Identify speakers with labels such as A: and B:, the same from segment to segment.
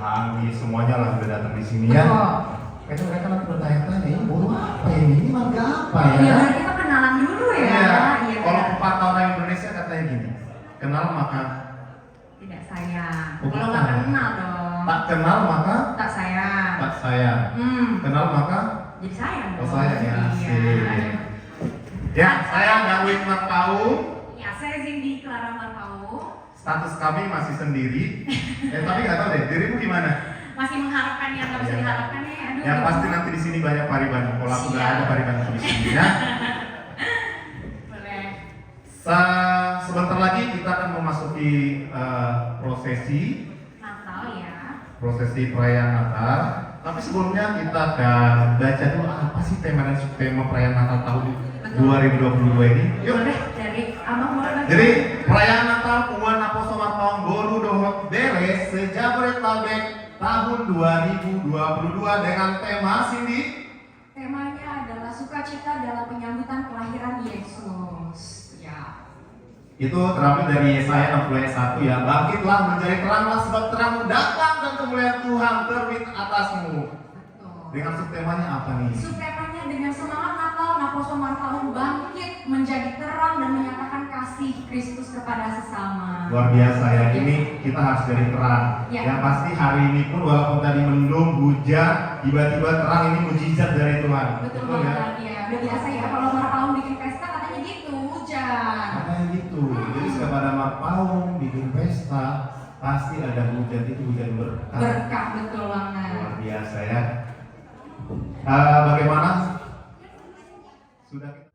A: canggih semuanya lah udah datang di sini ya. Kayaknya mereka nanti bertanya-tanya, ini baru apa ini? Ini marga apa ya?
B: Iya, kita kenalan dulu ya.
A: Iya.
B: Iya,
A: Kalau
B: benar.
A: pepatah orang Indonesia katanya gini, kenal maka
B: Tidak sayang.
A: Oh,
B: Kalau
A: bukan.
B: nggak kenal dong.
A: tak kenal maka
B: Tak sayang.
A: tak sayang. Kenal maka
B: Jadi sayang.
A: oh
B: dong.
A: sayang ya.
B: Iya.
A: Sip. Ya, saya Darwin Marpau.
B: Ya, saya Cindy Clara Marpau.
A: Status kami masih sendiri. Tapi nggak tahu deh, dirimu gimana?
B: Masih mengharapkan yang nggak bisa
A: Iya.
B: diharapkan ya. Aduh.
A: Ya pasti nanti di sini banyak pariban. Kalau aku nggak ada pariban di sini ya.
B: Boleh.
A: Sebentar lagi kita akan memasuki prosesi perayaan Natal. Tapi sebelumnya kita akan baca dulu apa sih tema dan subtema perayaan Natal tahun 2022 ini. Yuk.
B: Boleh dari Abang boleh baca.
A: Jadi perayaan Natal Punguan Apostol Marpaung Bolu Dohot Beres Sejabodetabek tahun 2022 dengan tema Cindy.
B: Temanya adalah sukacita dalam penyambutan kelahiran Yesus. Ya.
A: Itu terambil dari Yesaya 60 ayat 1 ya. Bangkitlah menjadi teranglah sebab terangmu datang dan kemuliaan Tuhan terbit atasmu.
B: Betul.
A: Dengan subtemanya apa nih?
B: Subtemanya dengan semangat Natal, Apostol Marpaung bangkit menjadi terang dan menyatakan kasih Kristus kepada sesama.
A: Luar biasa ya. Ini kita harus jadi terang.
B: Ya.
A: Yang pasti hari ini pun walaupun tadi mendung, hujan, tiba-tiba terang ini mujizat dari Tuhan.
B: Betul
A: ya?
B: banget ya. Udah biasa ya kalau Marpaung bikin pesta katanya gitu, hujan.
A: Makanya gitu. Jadi setiap ada Marpaung bikin pesta, pasti ada hujan, itu hujan berkah.
B: Berkah, betul banget.
A: Luar biasa ya. Bagaimana? Sudah kita...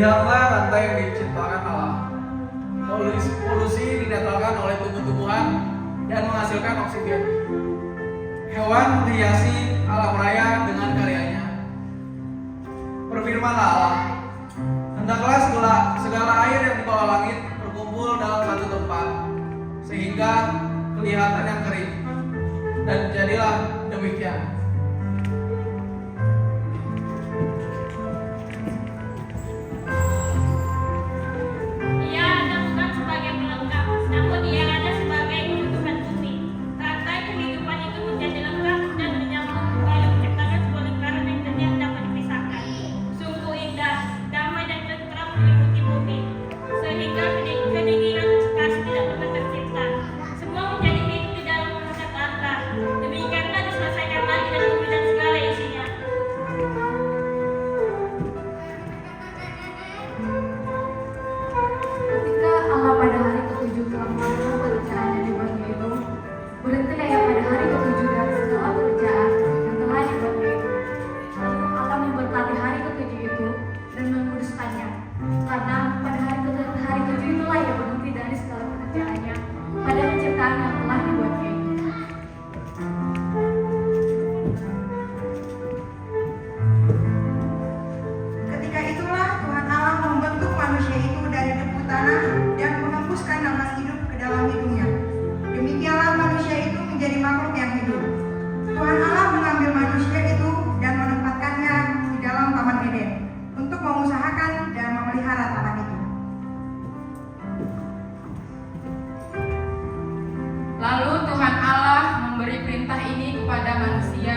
C: Lihatlah rantai yang diciptakan Allah. Polusi dinetralkan oleh tumbuh-tumbuhan dan menghasilkan oksigen. Hewan dihiasi alam raya dengan karyanya. Berfirmanlah Allah, hendaklah segala air yang di bawah langit berkumpul dalam satu tempat, sehingga kelihatan yang kering. Dan jadilah demikian.
D: Ia ada bukan sebagai pelengkap, namun ia ada sebagai kebutuhan bumi. Rantai kehidupan itu menjadi lengkap dan menyambung kembali menciptakan sebuah lingkaran yang tidak dapat dipisahkan. Sungguh indah, damai dan tentram meliputi bumi, sehingga kedinginan kasih tidak pernah tercipta. Semua menjadi hidup di dalam kehendak Allah. Demikianlah diselesaikan lagi dan bumi dan segala isinya.
B: Ketika Allah pada hari ketujuh telah melakukan pekerjaan yang dibuatnya itu, berhentilah ia pada hari ketujuh dari segala pekerjaan yang telah dibuatnya itu. Lalu Allah memberkati hari ketujuh itu dan menguduskannya, karena pada hari ketujuh itulah ia berhenti dari segala pekerjaannya pada penciptaan yang telah dibuatnya itu.
E: Ketika itulah Tuhan Allah membentuk manusia itu dari debu tanah dan menghembuskan nafas hidup ke dalam hidungnya. Demikianlah manusia itu menjadi makhluk yang hidup. Tuhan Allah mengambil manusia itu dan menempatkannya di dalam Taman Eden untuk mengusahakan dan memelihara taman itu.
F: Lalu Tuhan Allah memberi perintah ini kepada manusia,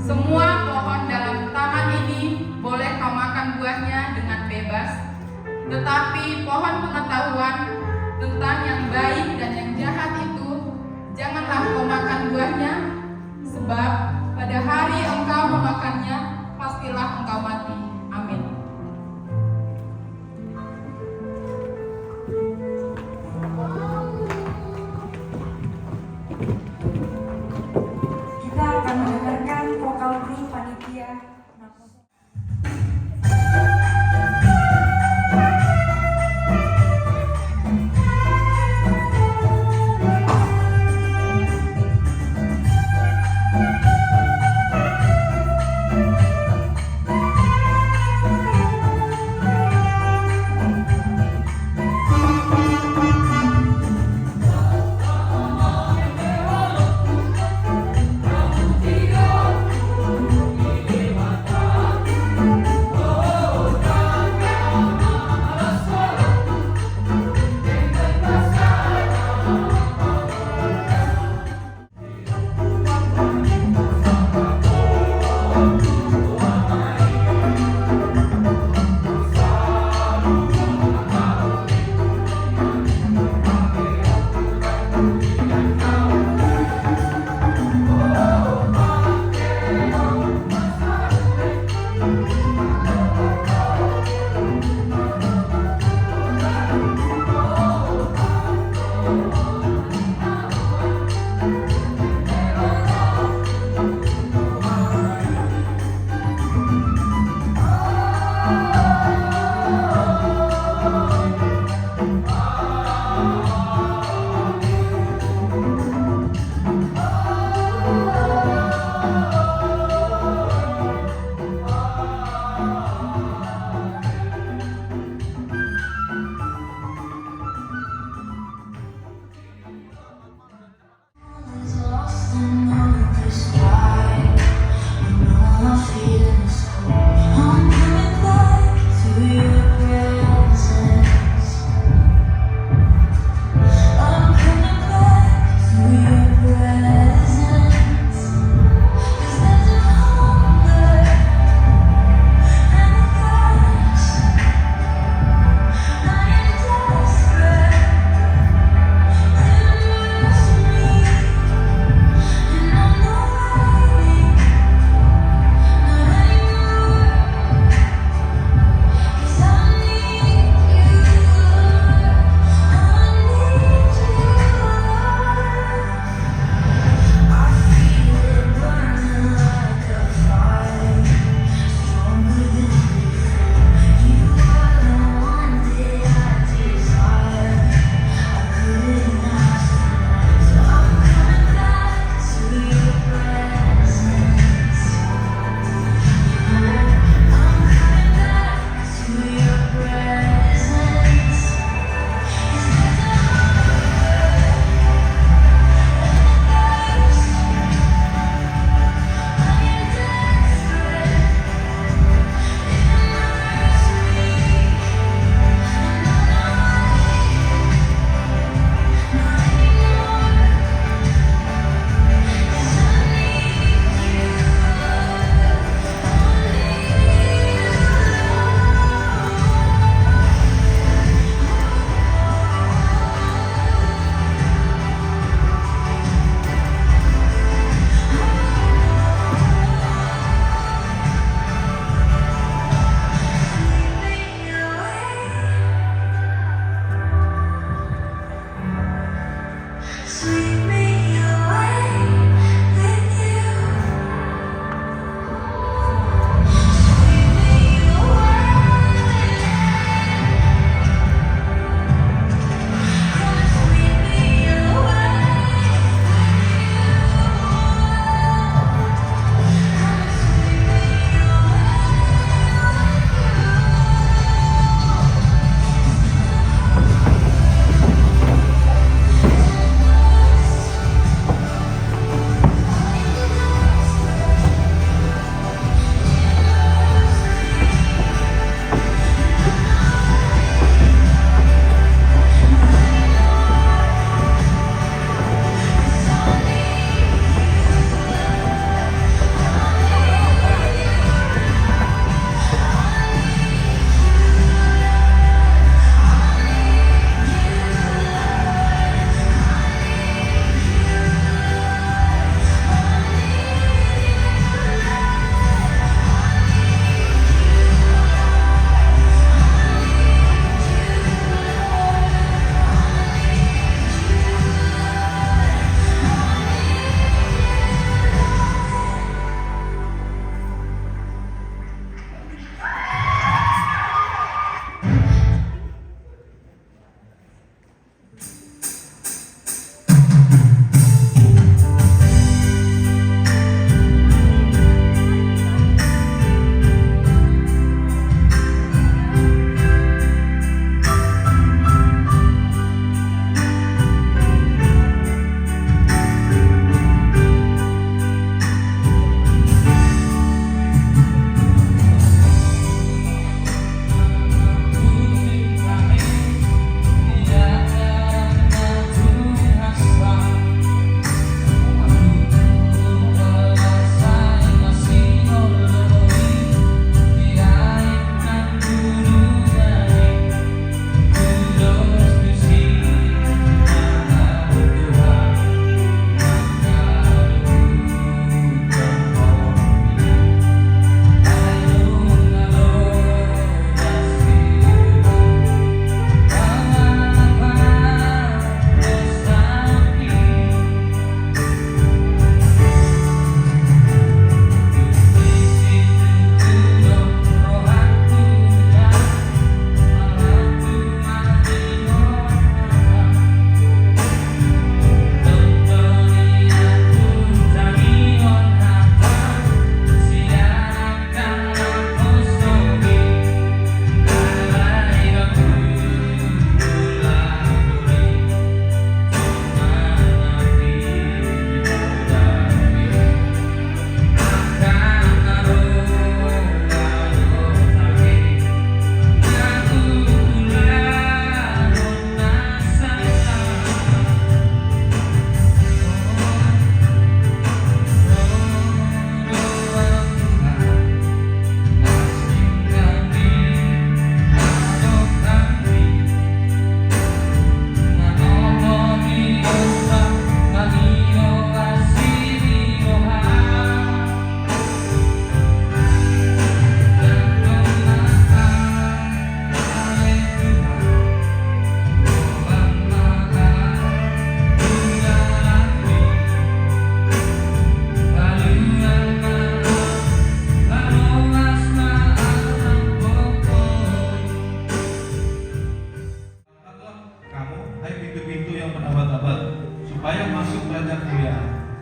F: semua pohon dalam taman ini boleh kau makan buahnya dengan bebas, tetapi pohon pengetahuan tentang yang baik dan yang jahat itu janganlah kau makan buahnya, sebab pada hari engkau memakannya pastilah engkau mati. Amin.
E: Kita akan mendengarkan vokal guru panitia.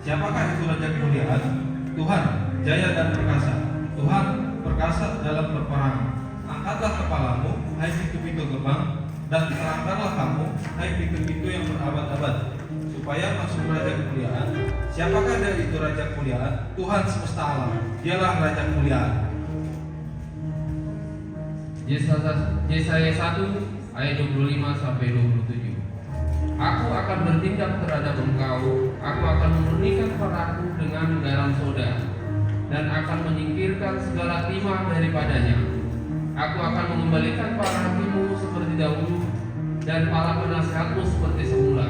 G: Siapakah itu Raja kemuliaan? Tuhan, jaya dan perkasa. Tuhan, perkasa dalam peperangan. Angkatlah kepalamu, hai pintu-pintu gerbang, dan terangkanlah kamu, hai pintu-pintu yang berabad-abad, supaya masuk Raja kemuliaan. Siapakah dari itu Raja kemuliaan? Tuhan semesta alam, dialah Raja kemuliaan.
H: Yesaya 1 ayat 25 sampai 27. Aku akan bertindak terhadap engkau, aku akan memurnikan perahu dengan garam soda, dan akan menyingkirkan segala timah daripadanya. Aku akan mengembalikan para hakimmu seperti dahulu, dan para penasehatmu seperti semula.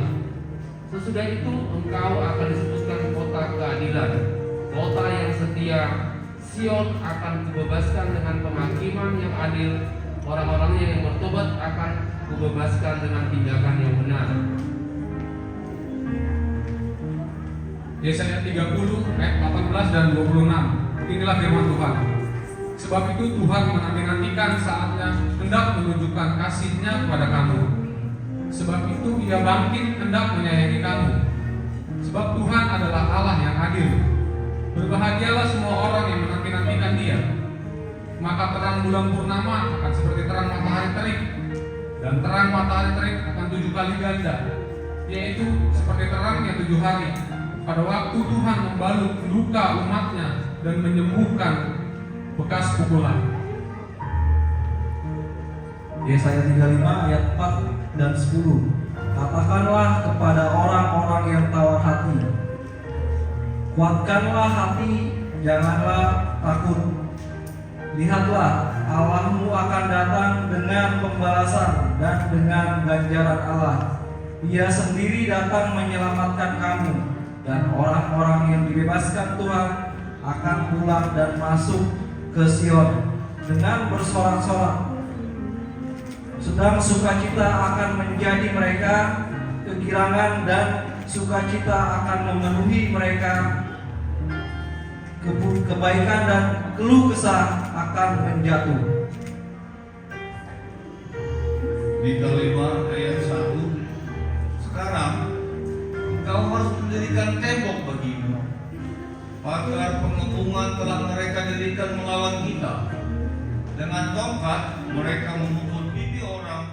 H: Sesudah itu engkau akan disebutkan kota keadilan, kota yang setia. Sion akan kubebaskan dengan penghakiman yang adil, orang-orangnya yang bertobat akan kubebaskan dengan tindakan yang benar.
I: Yesaya 30 ayat 18 dan 26. Inilah firman Tuhan. Sebab itu Tuhan menanti-nantikan saatnya hendak menunjukkan kasih-Nya kepada kamu. Sebab itu Ia bangkit hendak menyayangi kamu. Sebab Tuhan adalah Allah yang adil. Berbahagialah semua orang yang menanti-nantikan Dia. Maka terang bulan purnama akan seperti terang matahari terik, dan terang matahari terik akan 7 kali ganda, yaitu seperti terangnya 7 hari. Pada waktu Tuhan membalut luka umat-Nya dan menyembuhkan bekas pukulan.
J: Yesaya 35 ayat 4 dan 10. Katakanlah kepada orang-orang yang tawar hati, kuatkanlah hati, janganlah takut. Lihatlah, Allahmu akan datang dengan pembalasan dan dengan ganjaran Allah. Ia sendiri datang menyelamatkan kamu, dan orang-orang yang dibebaskan Tuhan akan pulang dan masuk ke Sion dengan bersorak-sorak. Sedang sukacita akan menjadi mereka kegirangan, dan sukacita akan memenuhi mereka. Kebaikan dan keluh kesah akan menjatuh.
G: Mika 5 ayat 1. Sekarang engkau harus mendirikan tembok bagimu. Pagar pengepungan telah mereka dirikan melawan kita. Dengan tongkat mereka memukul pipi orang.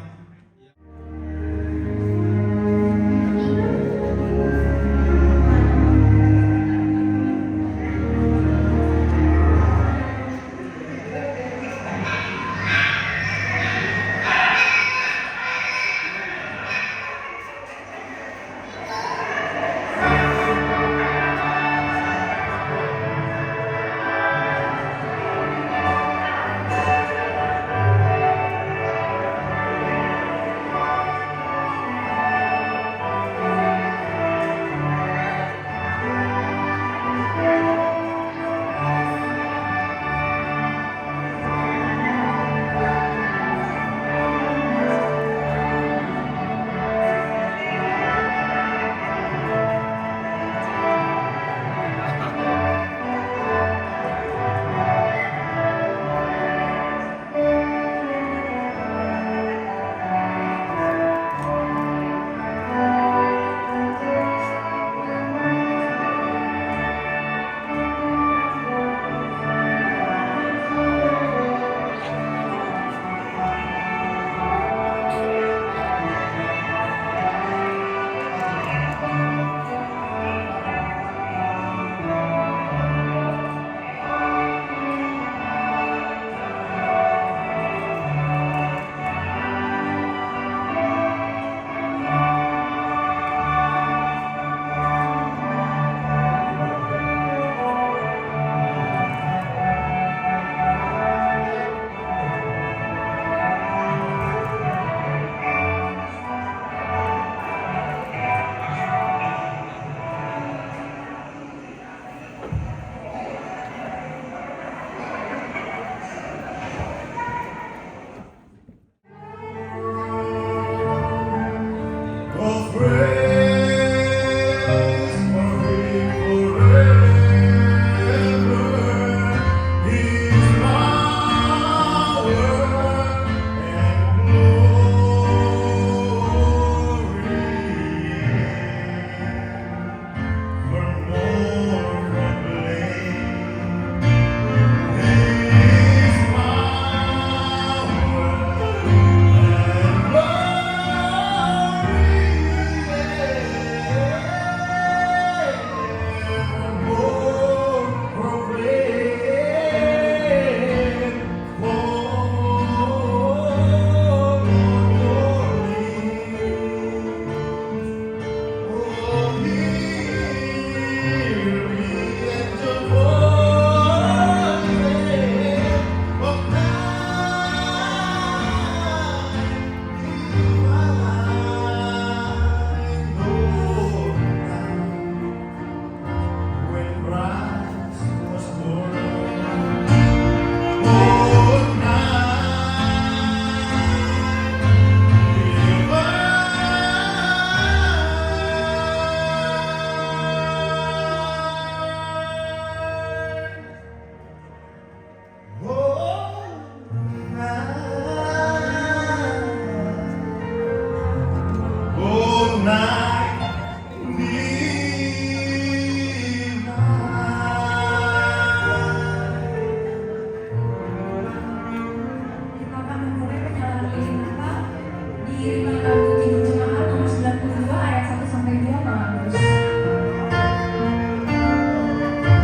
B: Ini lagu Tidur Jemaat nomor 92 ayat 1 sampai 2 Pak Agus.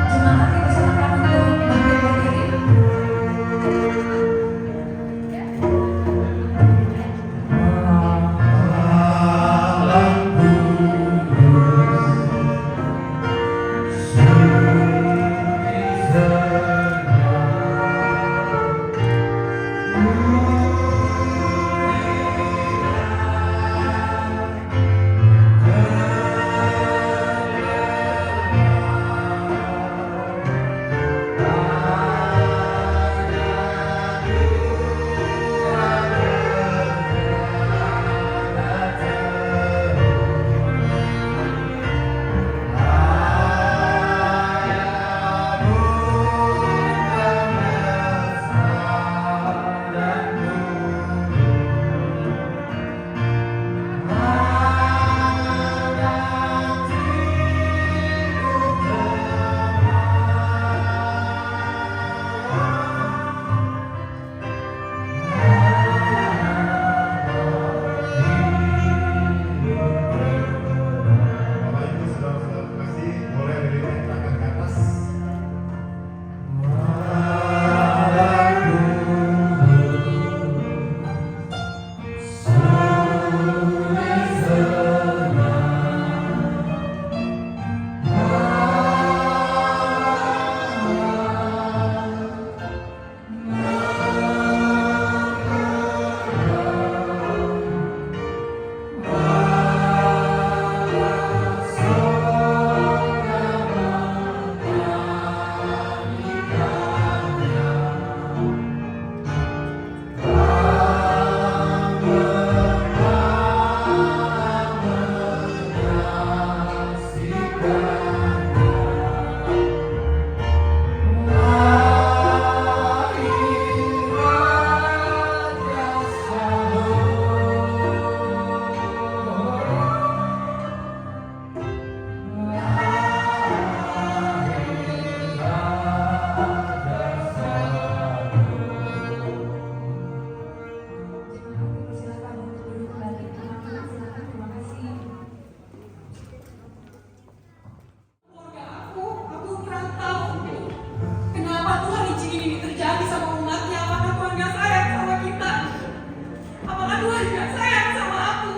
B: Jemaat dipersilakan untuk bangkit berdiri.
A: Bapak Ibu saudara-saudara terkasih, boleh berdiri tangan ke atas. Silakan untuk duduk kembali. Silakan, terima kasih.
F: Keluarga aku kurang tahu. Kenapa Tuhan izinin ini terjadi sama umatnya? Apakah Tuhan gak sayang sama kita? Apakah Tuhan gak sayang sama aku?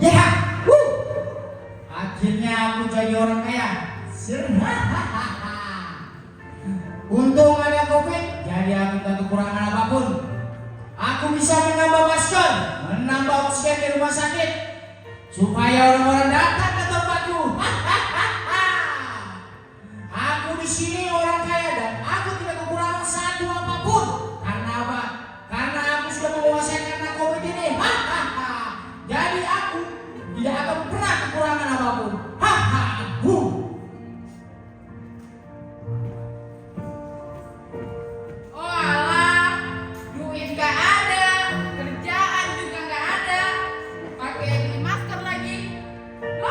K: Ya, akhirnya aku jadi orang kaya. Untung ada COVID, jadi aku tak kekurangan apapun. Aku bisa menambah masker, menambah oksigen di rumah sakit, supaya orang-orang datang ke tempatku. Aku di sini orang kaya dan aku tidak kekurangan satu apapun. Karena apa? Karena aku sudah menguasai karena COVID ini. Jadi aku tidak akan pernah kekurangan apapun.
F: Oh alah, duit gak ada, kerjaan juga gak ada, pakai beli masker lagi. Lo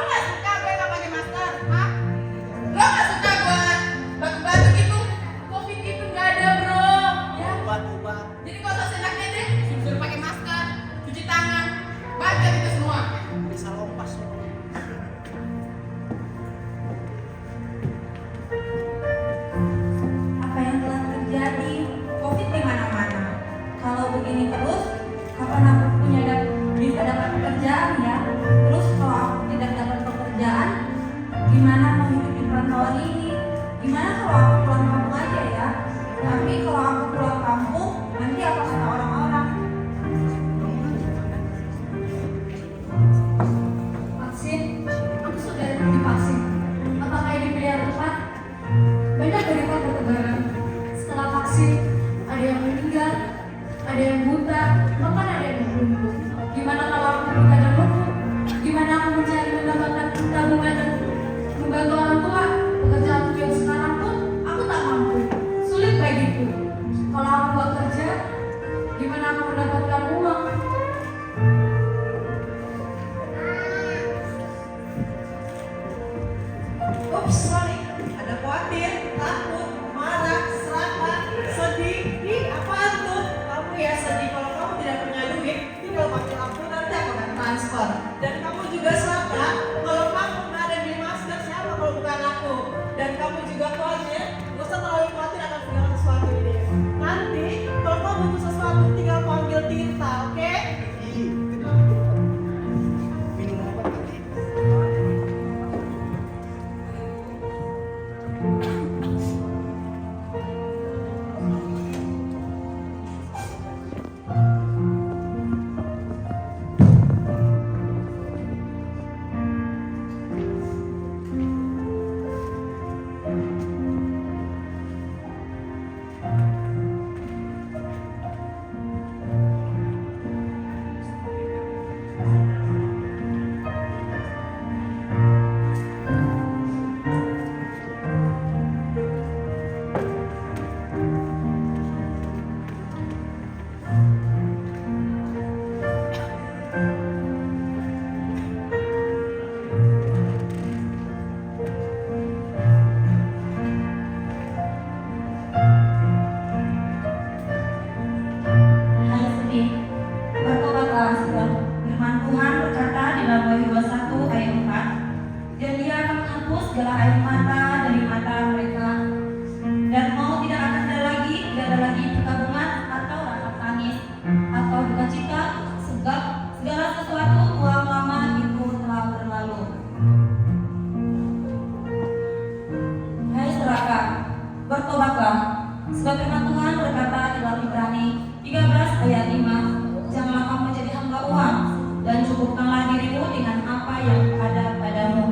L: Sebab firman Tuhan berkata di dalam Ibrani 13 ayat 5, janganlah kamu menjadi hamba uang, dan cukupkanlah dirimu dengan apa yang ada padamu.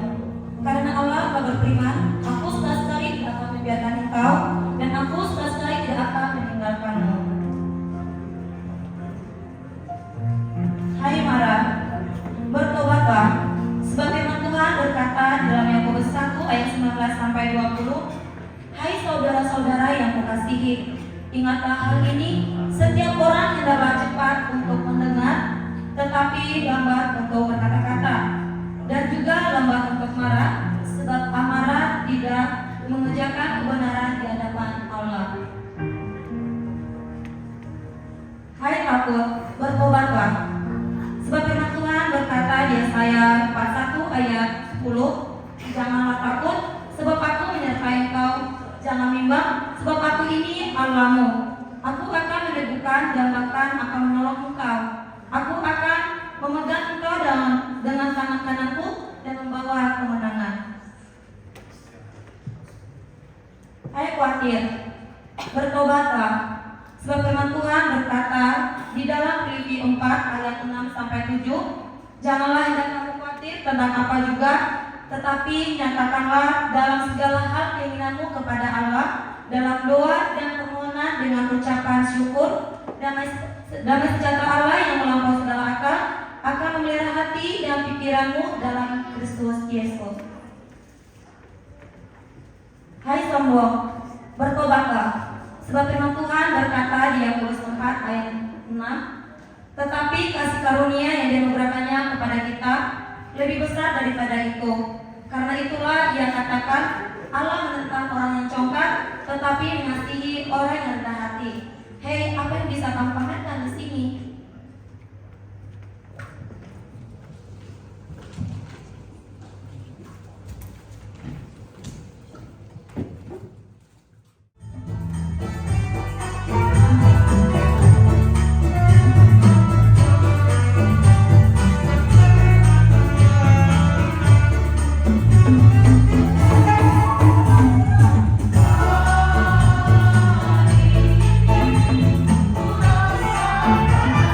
L: Karena Allah telah berfirman, aku sekali-sekali tidak akan membiarkan engkau, dan aku sekali-sekali tidak akan meninggalkanmu. Hai Mara, bertobatlah, sebab firman Tuhan berkata di dalam Yakobus 1 ayat 19 sampai 20, hai saudara-saudara yang kukasihi, ingatlah hal ini, setiap orang hendaklah cepat untuk mendengar, tetapi lambat untuk berkata-kata, dan juga lambat untuk marah, sebab amarah tidak mengerjakan kebenaran di hadapan Allah. Hai takut, bertobatlah, sebab firman Tuhan berkata di Yesaya 41 ayat 10, janganlah takut, sebab aku menyertai engkau, jangan bimbang, sebab aku ini Allahmu. Aku akan meneguhkan dan bahkan akan menolong engkau. Aku akan memegang engkau dengan tangan kananku dan membawa kemenangan. Hai khawatir, bertobatlah, sebab firman Tuhan berkata di dalam Filipi 4 ayat 6 sampai 7, janganlah kamu khawatir tentang apa juga, tetapi nyatakanlah dalam segala hal keinginanmu kepada Allah dalam doa dan permohonan dengan ucapan syukur. Damai sejahtera Allah yang melampaui segala akal akan memelihara hati dan pikiranmu dalam Kristus Yesus. Hai sombong, bertobatlah, sebab firman Tuhan berkata di Yakobus 4 ayat 6, tetapi kasih karunia yang dianugerahkannya kepada kita lebih besar daripada itu. Karena itulah ia katakan, Allah menentang orang yang congkak, tetapi mengasihi orang yang rendah hati. Hei, apa yang bisa kamu pamerkan di sini? Hai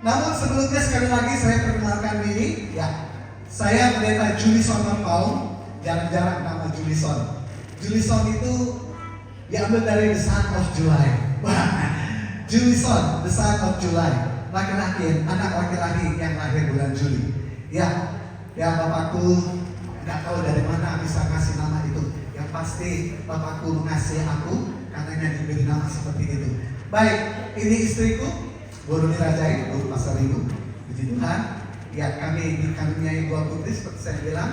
M: Namun sebelumnya sekali lagi saya perkenalkan diri, ya. Saya pendeta Julison Marpaung, jarang-jarang nama Julison. Julison itu diambil dari the son of July. Julison, the son of July, laki-laki, anak laki-laki yang lahir bulan Juli. Ya bapakku nggak tahu dari mana bisa kasih nama itu. Yang pasti bapakku mengasihi aku, karenanya diberi nama seperti itu. Baik, ini istriku, Bu Runi Rajai, Bu Pasar Minggu. Puji Tuhan. Ya, kami dikaruniai dua putri seperti saya bilang.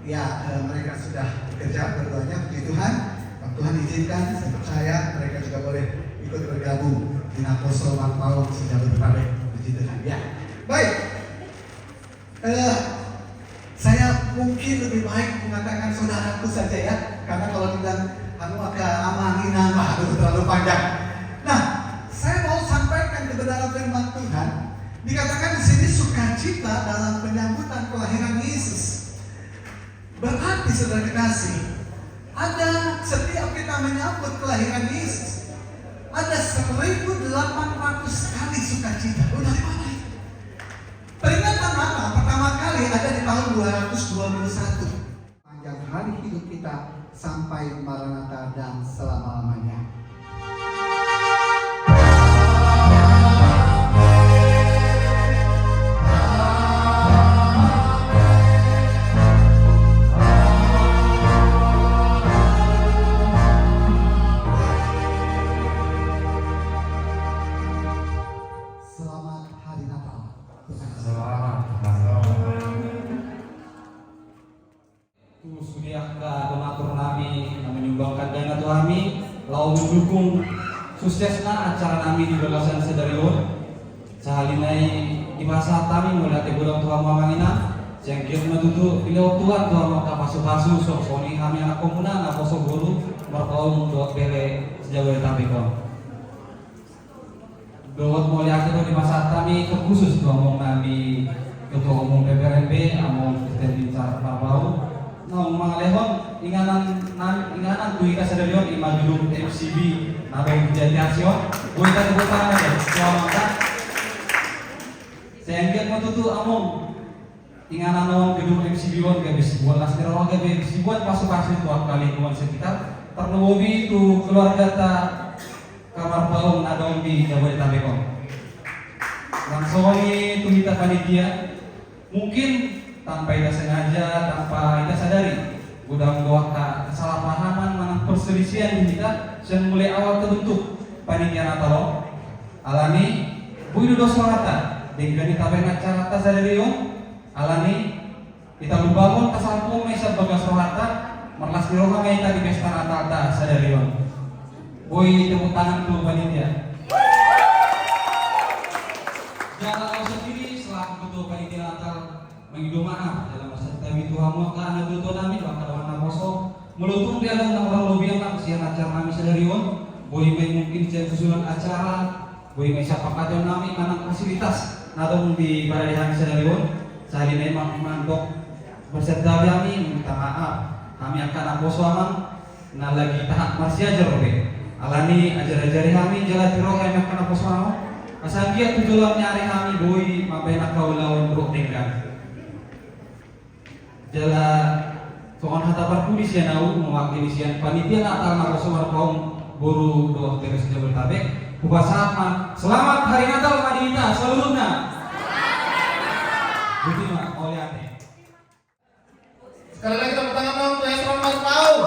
M: Ya, mereka sudah bekerja berduanya, puji Tuhan. Kalau Tuhan izinkan, saya percaya mereka juga boleh ikut bergabung di Apostol Marpaung Sejabodetabek, puji Tuhan. Ya, baik. Saya mungkin lebih baik mengatakan saudaraku saja ya, karena kalau bilang agak amanginan, terlalu panjang. Nah, saya mau sampaikan kebenaran firman Tuhan. Dikatakan di sini sukacita dalam penyambutan kelahiran Yesus. Berarti saudara kekasih, ada setiap kita menyambut kelahiran Yesus, ada 1.800 kali sukacita. Dari mana itu? Peringatan mana? Pertama kali ada di tahun 221. Panjang hari hidup kita sampai Maranatha dan selama-lamanya.
J: Mendukung suksesnya acara kami di Belasan Sedarion. Sahalinai di masa kami melatih bulan Tuhan Mamangina, sengkir menutu bila Tuhan Tuhan maka pasu-pasu sok soni kami anak komuna anak kosong guru Marpaung buat bele Sejabodetabek. Dot mulai akhir di masa kami khusus ngomong nabi ketua umum PPRMB among Kristen Bicara Marpaung. Nah, mangalehon inganan tuika Sedarion imajulung FCB nabeng jatiasyon buita tebutan aja suamata sengket matutu among inganan non gedung FCB wan gabis buat lasnero gabis dibuat pasuk-pasuk tuan kali kuan sekitar terlewobi tu keluarga ta kamar paung nadong di Jabodetabek. Langsung tu kita panitia mungkin tanpa ida sengaja, tanpa ida sadari, mudah-mudahan kesalahpahaman, manang perselisihan di kita, yang mulai awal terbentuk panitia Natalo, alami, buidu doswata, dengan kita benar cara tas sadari alami, kita membangun kesampung mesa bagas rohata, merlas di roha kita di pesta Natal tas sadari Boy tepuk tangan tuh panitia. Jangan kau sendiri selaku ketua panitia Natal mengidu maaf dalam masa kami Tuhan maka anak betul kami bakal warna kosong melutung dia dalam orang lebih yang kasihan acara kami sedarion boleh mungkin jadi susulan acara boleh siapa kata kami mana fasilitas nadong di pada hari sedarion saya ini memang mandok berserta kami minta maaf kami akan aposo amang nah lagi tahap masih aja robe alani ajar-ajari kami jalan tiro kami akan aposo amang asal dia tujuan nyari kami boy mampir nak kau lawan bro tinggal jala soal hatapan pulis yang tahu mewakili sian panitia Natal Marpaung Marpaung Guru Doa Teres Jabodetabek Kupasama selamat hari Natal Madinah seluruhnya Butima oleh ane
A: Sekali lagi tepuk tangan dong untuk Esron Marpaung.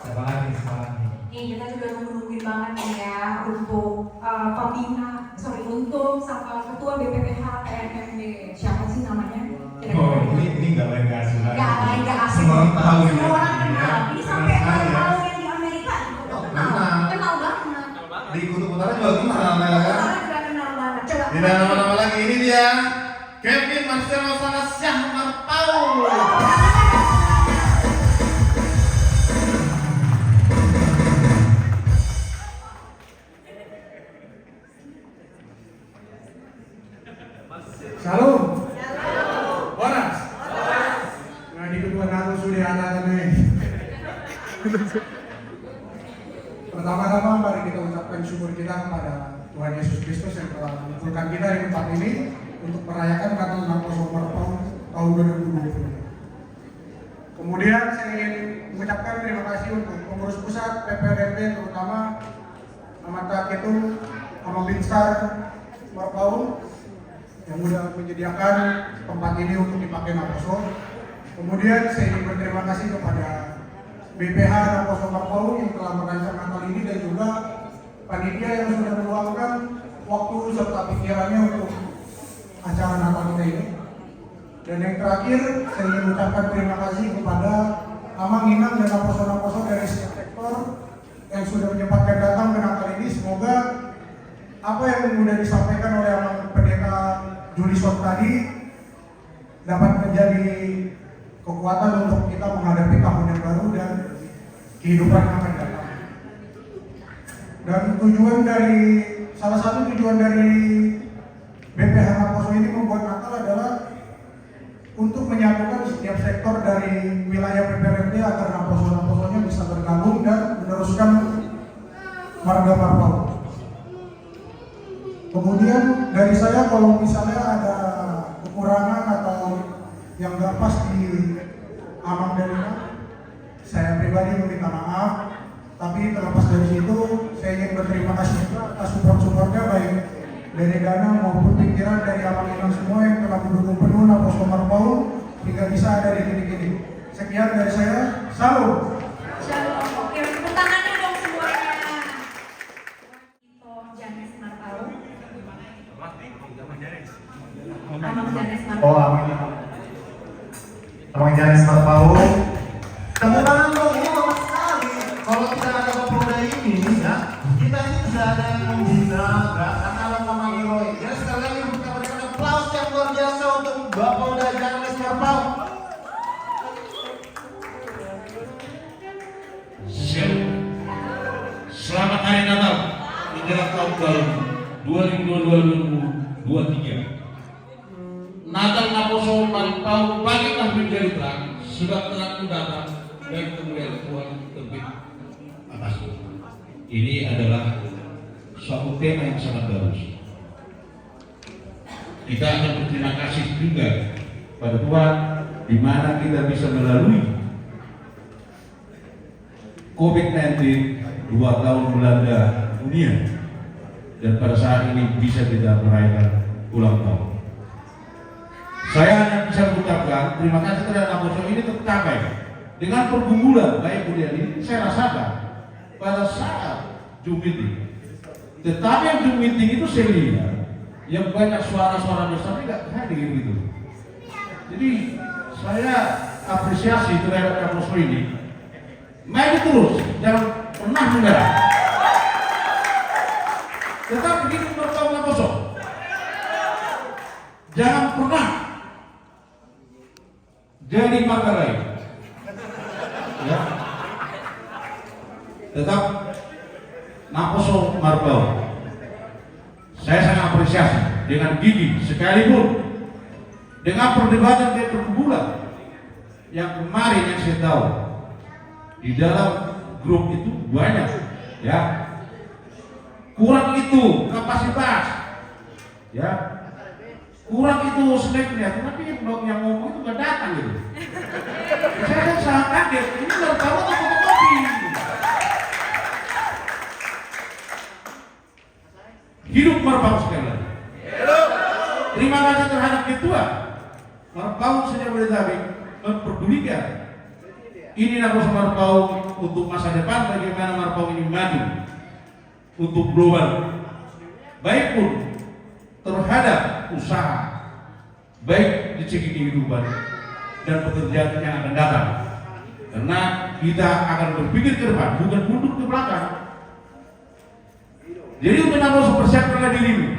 J: semangat
N: kita juga menungguin banget nih ya untuk pembina, untuk sama ketua BPPH PNMB siapa sih namanya?
A: Ini nggak lain nggak asing.
N: Nggak lain nggak asing.
A: Semua orang tahu ini.
N: Semua orang kenal. Ini sampai tahu yang di Amerika juga kenal banget.
A: Di Kutub Utara juga kenal kan?
N: Kenal banget. Coba.
A: Tidak nama-nama lagi ini dia Kevin Marcelo Sanasyah Marpaung.
O: Shalom. Boras. Nah di kedua nato sudah anak kami. Pertama-tama mari kita ucapkan syukur kita kepada Tuhan Yesus Kristus yang telah mengumpulkan kita di tempat ini untuk merayakan Natal 60 Marpaung tahun 2020. Kemudian saya ingin mengucapkan terima kasih untuk pengurus pusat PPRMD, terutama Amata Ketum, Ama Binsar Marpaung yang sudah menyediakan tempat ini untuk dipakai Naposo. Kemudian saya ingin berterima kasih kepada BPH Naposo Marpaung yang telah merancang Natal ini dan juga panitia yang sudah meluangkan waktu serta pikirannya untuk acara Natal kita ini. Dan yang terakhir, saya ingin mengucapkan terima kasih kepada Amang Inang dan Naposo dari setiap sektor yang sudah menyempatkan datang ke Natal ini. Semoga apa yang sudah disampaikan oleh Amang Pendeta Julison tadi dapat menjadi kekuatan untuk kita menghadapi tahun yang baru dan kehidupan yang akan datang. Dan salah satu tujuan dari BPH Naposo ini membuat Natal adalah untuk menyatukan setiap sektor dari wilayah PPRMD agar Naposo-Naposonya bisa bergabung dan meneruskan warga Marpaung. Kemudian dari saya, kalau misalnya ada kekurangan atau yang nggak pas di Amang dan Inang, saya pribadi meminta maaf. Tapi terlepas dari itu, saya ingin berterima kasih juga atas support-supportnya baik dari dana maupun pikiran dari Amang Inang semua yang telah mendukung penuh Naposo Marpaung hingga bisa ada di titik ini. Sekian dari saya, salam.
N: Shalom. Oke, tepuk tangannya dong semuanya. Itu Janes Marpaung. Amang Janes Marpaung.
A: Oh, Amang Janes Marpaung. Tepuk tangan dong, ini bagus sekali. Kalau tidak ada pemuda ini, ya, kita ini tidak ada yang membina gerakan alam nama Heroi. Jadi sekali lagi kita berikan aplaus yang luar biasa untuk Bapak Janes Marpaung.
P: Selamat Hari Natal menjelang tahun baru 2022-2023. Natal Naposo Marpaung bangkitlah menjadi terang, sebab terang datang dan kemuliaan Tuhan terbit atasku. Ini adalah suatu tema yang sangat bagus. Kita akan berterima kasih juga pada Tuhan di mana kita bisa melalui COVID-19 2 tahun melanda dunia dan pada saat ini bisa kita merayakan ulang tahun. Saya hanya bisa mengucapkan terima kasih terhadap Naposo ini tercapai dengan pergumulan baik kemudian ini saya rasakan pada saat Zoom meeting. Tetapi yang Zoom meeting itu saya lihat yang banyak suara-suara besar tidak hadir gitu. Jadi saya apresiasi terhadap Naposo ini. Maju terus, jangan pernah menyerah. Tetap begitu bertahun Naposo. Jangan pernah jadi manggarai. Ya. Tetap Naposo Marpaung. Saya sangat apresiasi dengan gigi sekalipun dengan perdebatan dan pergumulan yang kemarin yang saya tahu di dalam grup itu banyak, ya, kurang itu kapasitas, ya, kurang itu snacknya, tapi yang ngomong itu gak datang gitu. Saya sangat kaget, ini baru tahu atau kopi. Hidup Marpaung sekali lagi. Terima kasih terhadap ketua Marpaung sejak Jabodetabek memperdulikan ini Naposo Marpaung untuk masa depan, bagaimana Marpaung ini maju untuk global, baik pun terhadap usaha, baik di segi kehidupan dan pekerjaan yang akan datang. Karena kita akan berpikir ke depan, bukan mundur ke belakang. Jadi untuk Naposo persiapkanlah dirimu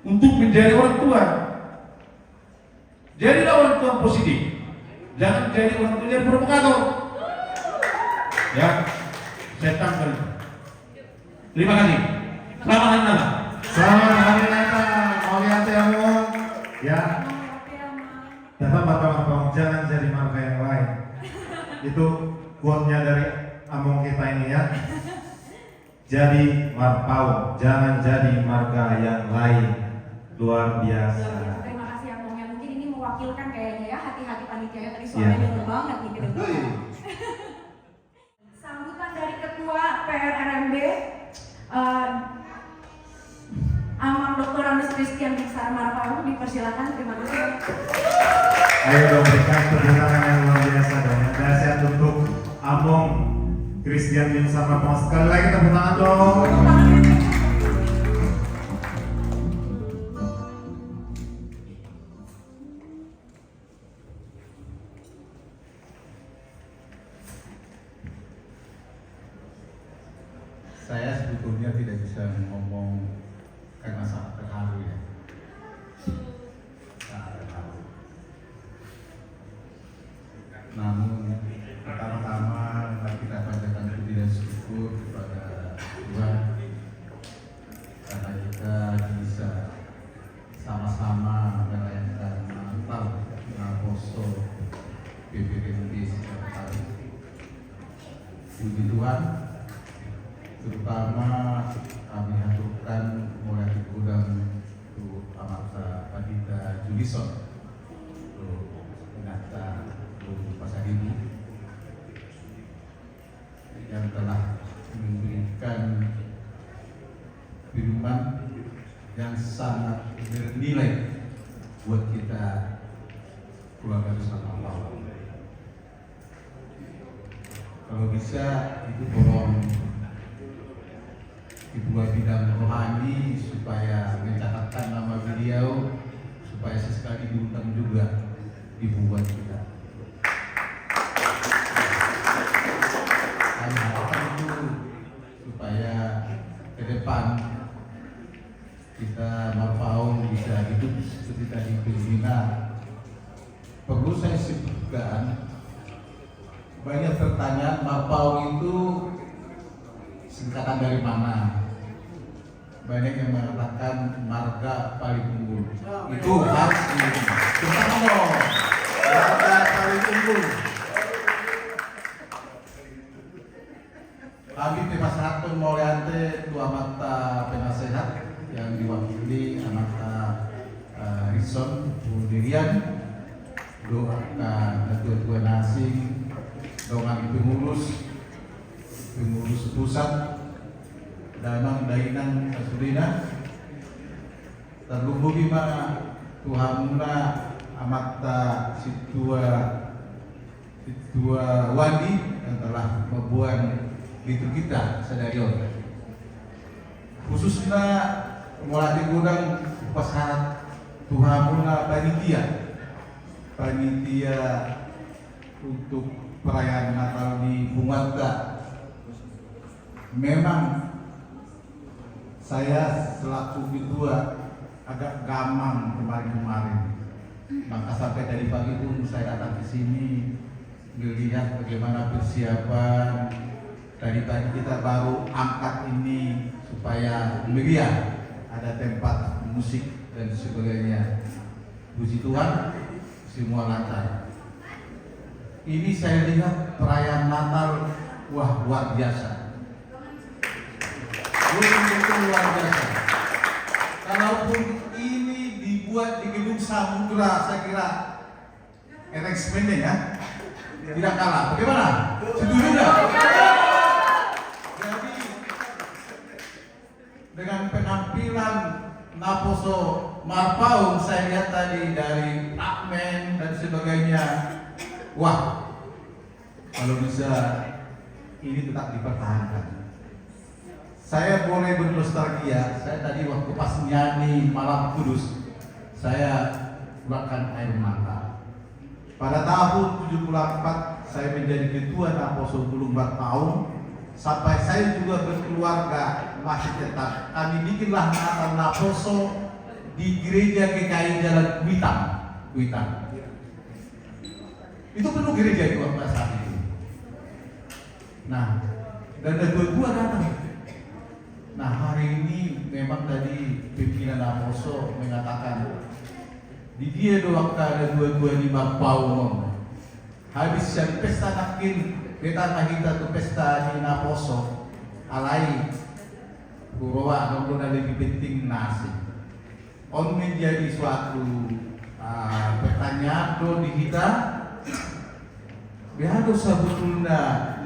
P: untuk menjadi orang tua. Jadilah orang tua positif. Jangan jadi orang tua yang provokator. Ya, saya tambah. Terima kasih. Selamat Hari Natal.
A: Selamat Hari Natal. Mau ya. Tetap Marpaung, jangan jadi marga yang lain. Itu quote-nya dari Among kita ini ya. jadi Marpaung, jangan jadi marga yang lain. Luar biasa.
N: Terima kasih Abang. Ya mungkin ini mewakilkan kayaknya ya hati-hati panitia tadi soalnya denger banget nih kedengeran. Sambutan dari Ketua PRRMB Amang Dr. Andes Christian Biksar Marpaung, dipersilakan. Terima kasih.
A: Ayo dong berikan tepuk tangan yang luar biasa dong. Dahsyat untuk Among Christian Biksar Marpaung. Sekali lagi tepuk tangan dong.
Q: Saya sebetulnya tidak bisa ngomong karena sangat terharu ya. Sangat terharu. Namun pertama-tama kita panjatkan puji dan syukur kepada Tuhan karena kita bisa sama-sama merayakan Natal Naposo PPRMB setiap tahun. Puji Tuhan. Terutama kami haturkan mulai gudang untuk Amarta Padita Julison untuk penata untuk pasar ini yang telah memberikan firman yang sangat bernilai buat kita keluarga besar Allah. Kalau bisa itu tolong kedua bidang rohani supaya mencatatkan nama beliau supaya sesekali diundang juga dibuat kita. Kami harapkan itu supaya ke depan kita Marpaung bisa hidup seperti tadi Firmina. Perlu saya sebutkan banyak pertanyaan Marpaung itu singkatan dari mana? Banyak yang mengatakan marga paling unggul. Itu harus kita dong. Marga paling unggul. Kami penasehat Moliante Tua Mata penasehat yang diwakili Amata Rison Budirian, doakan ketua nasing, doakan pengurus pusat Damang Dainang Kasudina terlumbu bima Tuhamuna Amata Situa Wandi yang telah membuat itu kita sedarion khususnya mulai gudang pasahat Tuhamuna panitia untuk perayaan Natal di Bungata. Memang saya selaku ketua agak gamang kemarin-kemarin. Maka sampai dari pagi pun saya datang ke sini melihat bagaimana persiapan. Tadi kita baru angkat ini supaya meriah, ada tempat musik dan sebagainya. Puji Tuhan, semua lancar. Ini saya lihat perayaan Natal, wah luar biasa. Betul luar biasa. Kalaupun ini dibuat di gedung Samudra, saya kira arrangementnya ya tidak kalah. Bagaimana? Setuju nggak? Jadi dengan penampilan Naposo Marpaung saya lihat tadi dari takmen dan sebagainya, wah kalau bisa ini tetap dipertahankan. Saya boleh bernostalgia. Saya tadi waktu pas nyanyi Malam Kudus, saya keluarkan air mata. Pada tahun 74 saya menjadi ketua Naposo 24 tahun. Sampai saya juga berkeluarga masih tetap. Kami bikinlah Natal Naposo di gereja GKI Jalan Kuitang. Itu penuh gereja itu pada saat itu. Nah, dan ada dua datang. Nah, hari ini memang tadi pimpinan Naposo mengatakan di dia doang ada dua di Marpaung. Habis yang pesta nakin kita mahita tu pesta di Naposo alai Kuroa ataupun lebih penting nasi. On menjadi suatu pertanyaan do di kita. Biado sebetulnya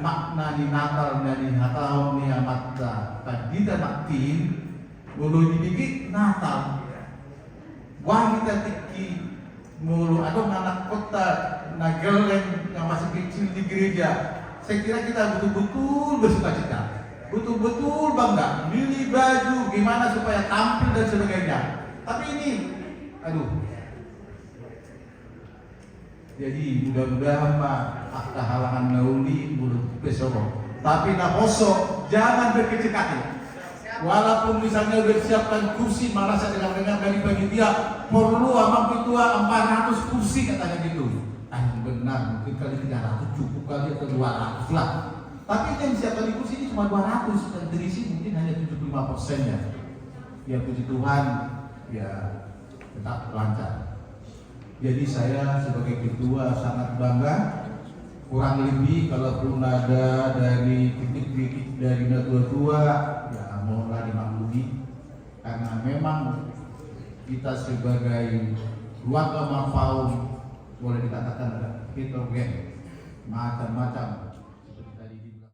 Q: makna di Natal dari hatau ni mata kita naktin mulu dibikit Natal. Wah kita tiki mulu ada anak kota nageleng yang masih kecil di gereja. Saya kira kita betul-betul bersukacita, betul-betul bangga, milih baju gimana supaya tampil dan sebagainya. Tapi ini, jadi mudah-mudahan mah akta halangan nauli mulut besok. Tapi naposo jangan berkecil hati. Walaupun misalnya udah siapkan kursi, malah saya dengar dari panitia perlu amang ketua 400 kursi katanya gitu. Benar, mungkin kali 300 cukup kali atau 200 lah. Tapi yang siapkan di kursi ini cuma 200 dan terisi mungkin hanya 75% ya. Ya puji Tuhan, ya tetap lancar. Jadi saya sebagai ketua sangat bangga. Kurang lebih kalaupun ada dari kritik-kritik dari tua-tua, ya mohonlah dimaklumi. Karena memang kita sebagai keluarga Marpaung boleh dikatakan ada heterogen, macam-macam. Seperti tadi dibilang.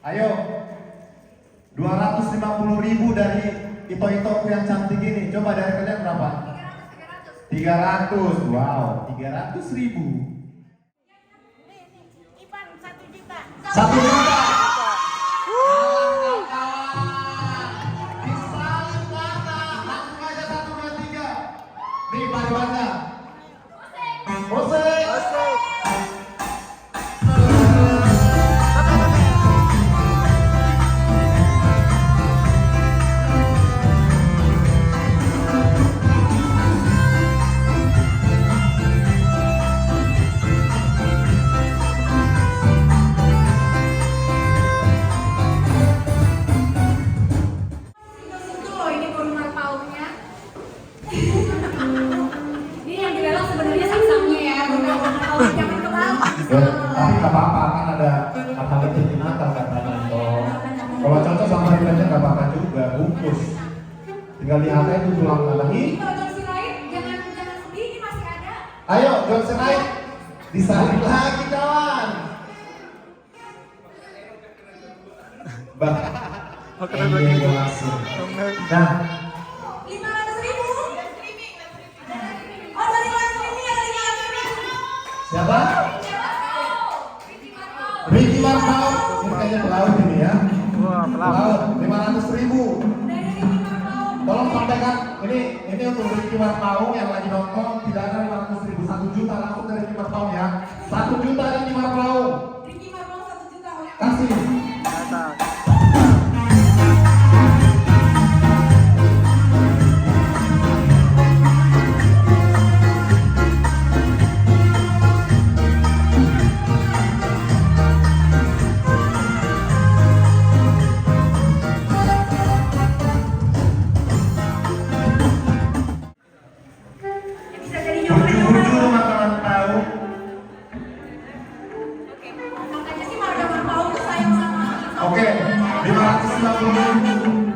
A: Ayo, 250.000 dari Ito-Itoku yang cantik ini. Coba dari kalian berapa? 300. Wow, 300.000. 1 juta. Disalin mana? Langsung aja 1, 2, 3. Nih, pariwannya. Osek. Tapi nggak apa-apa kan ada hal-hal kecil di Natal katanya. juga, bungkus. Tinggal diangkat itu tulang lagi.
N: Kalau John C. Wright, jangan sedih, ini masih ada.
A: Ayo, John C. Wright, disalib lagi kawan. Bah, ini langsung. Nah,
N: 500.000. Oh, dari lagu ini ada 500.000.
A: siapa? Ricky Marvell. Ini kayaknya pelaut ini ya. Pelaut, 500.000. Tolong sampaikan, ini untuk Ricky Marvell yang lagi nonton, tidak ada 500.000, 1 juta langsung dari Ricky Marvell ya. 1 juta Ricky Marvell.
N: Ricky Marvell 1 juta.
A: Kasih.
N: Bisa jadi nyopet dong.
A: Bujur teman-teman tahu.
N: Makanya sih Marga Marpau tuh sayang sama
A: Oke, 550.000.